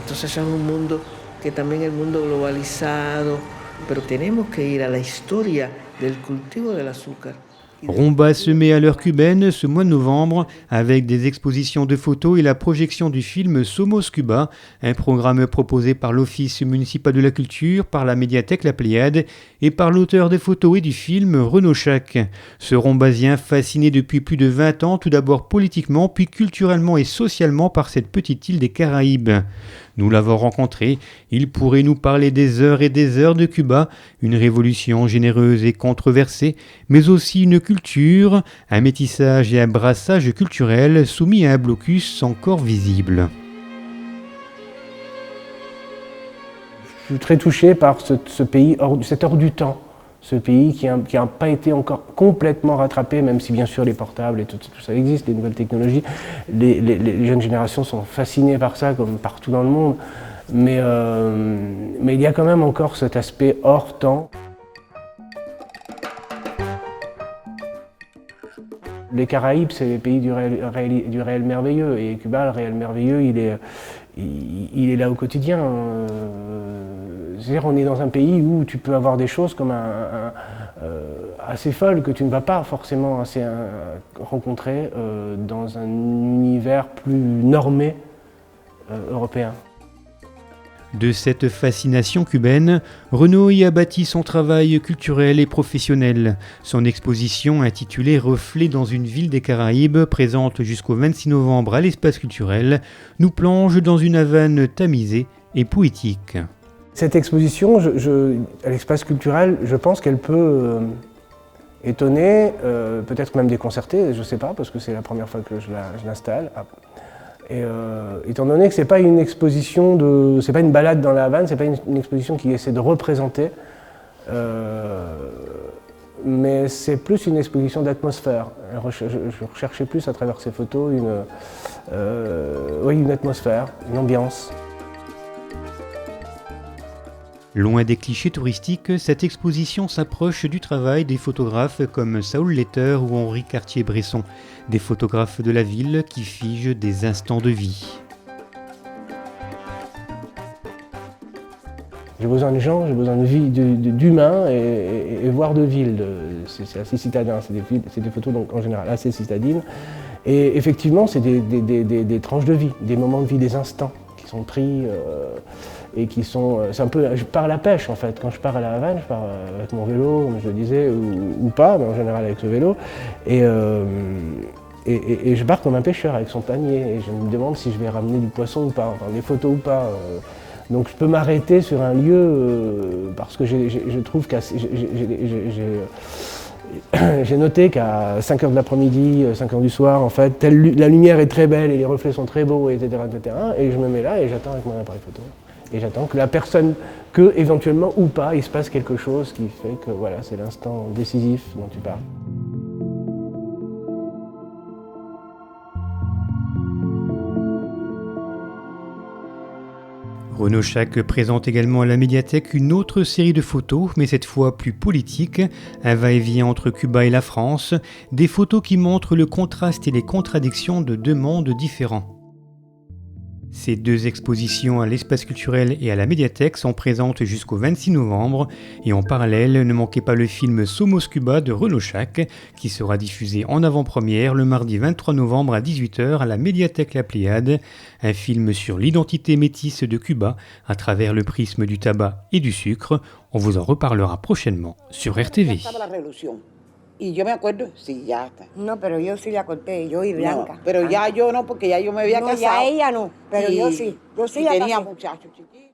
Entonces es un mundo que también el mundo globalizado, pero tenemos que ir a la historia del cultivo del azúcar. Rumba se met à l'heure cubaine ce mois de novembre avec des expositions de photos et la projection du film Somos Cuba, un programme proposé par l'Office municipal de la culture, par la médiathèque La Pléiade et par l'auteur des photos et du film Renaud Chac. Ce rumbasien fasciné depuis plus de 20 ans, tout d'abord politiquement, puis culturellement et socialement par cette petite île des Caraïbes. Nous l'avons rencontré, il pourrait nous parler des heures et des heures de Cuba, une révolution généreuse et controversée, mais aussi une culture, un métissage et un brassage culturel soumis à un blocus encore visible. Je suis très touché par ce pays, cet hors du temps, ce pays qui n'a pas été encore complètement rattrapé, même si bien sûr les portables et tout ça existe, les nouvelles technologies. Les jeunes générations sont fascinées par ça, comme partout dans le monde. Mais il y a quand même encore cet aspect hors temps. Les Caraïbes, c'est les pays du réel merveilleux. Et Cuba, le réel merveilleux, il est là au quotidien. C'est-à-dire, on est dans un pays où tu peux avoir des choses comme assez folles que tu ne vas pas forcément rencontrer dans un univers plus normé européen. De cette fascination cubaine, Renaud y a bâti son travail culturel et professionnel. Son exposition intitulée Reflets dans une ville des Caraïbes, présente jusqu'au 26 novembre à l'Espace culturel, nous plonge dans une Havane tamisée et poétique. Cette exposition, à l'Espace culturel, je pense qu'elle peut étonner, peut-être même déconcerter, je ne sais pas, parce que c'est la première fois que je l'installe. Et étant donné que c'est pas une exposition c'est pas une balade dans la Havane, c'est pas une exposition qui essaie de représenter, mais c'est plus une exposition d'atmosphère. Je recherchais plus à travers ces photos une atmosphère, une ambiance. Loin des clichés touristiques, cette exposition s'approche du travail des photographes comme Saoul Letter ou Henri Cartier-Bresson, des photographes de la ville qui figent des instants de vie. J'ai besoin de gens, j'ai besoin de vie, d'humains et voire de villes. C'est assez citadin, c'est des photos donc, en général assez citadines. Et effectivement, c'est des tranches de vie, des moments de vie, des instants qui sont pris. Et qui sont, c'est un peu, je pars à la pêche en fait. Quand je pars à la Havane, je pars avec mon vélo, comme je le disais, ou pas, mais en général avec le vélo. Et je pars comme un pêcheur avec son panier. Et je me demande si je vais ramener du poisson ou pas, enfin, des photos ou pas. Donc je peux m'arrêter sur un lieu parce que je trouve j'ai noté qu'à 5h de l'après-midi, 5h du soir, en fait, la lumière est très belle et les reflets sont très beaux, etc., etc. Et je me mets là et j'attends avec mon appareil photo. Et j'attends que la personne, éventuellement ou pas, il se passe quelque chose qui fait que voilà, c'est l'instant décisif dont tu parles. Renaud Chac présente également à la médiathèque une autre série de photos, mais cette fois plus politique, un va-et-vient entre Cuba et la France, des photos qui montrent le contraste et les contradictions de deux mondes différents. Ces deux expositions à l'Espace culturel et à la médiathèque sont présentes jusqu'au 26 novembre et en parallèle, ne manquez pas le film Somos Cuba de Renaud Chac qui sera diffusé en avant-première le mardi 23 novembre à 18h à la médiathèque La Pléiade, un film sur l'identité métisse de Cuba à travers le prisme du tabac et du sucre. On vous en reparlera prochainement sur RTV. Y yo me acuerdo, sí, ya está. No, pero yo sí la corté, yo y Blanca. No, pero ya yo no, porque ya yo me había casado. Ya ella no, pero yo sí. Yo sí y la tenía casé. muchachos chiquitos.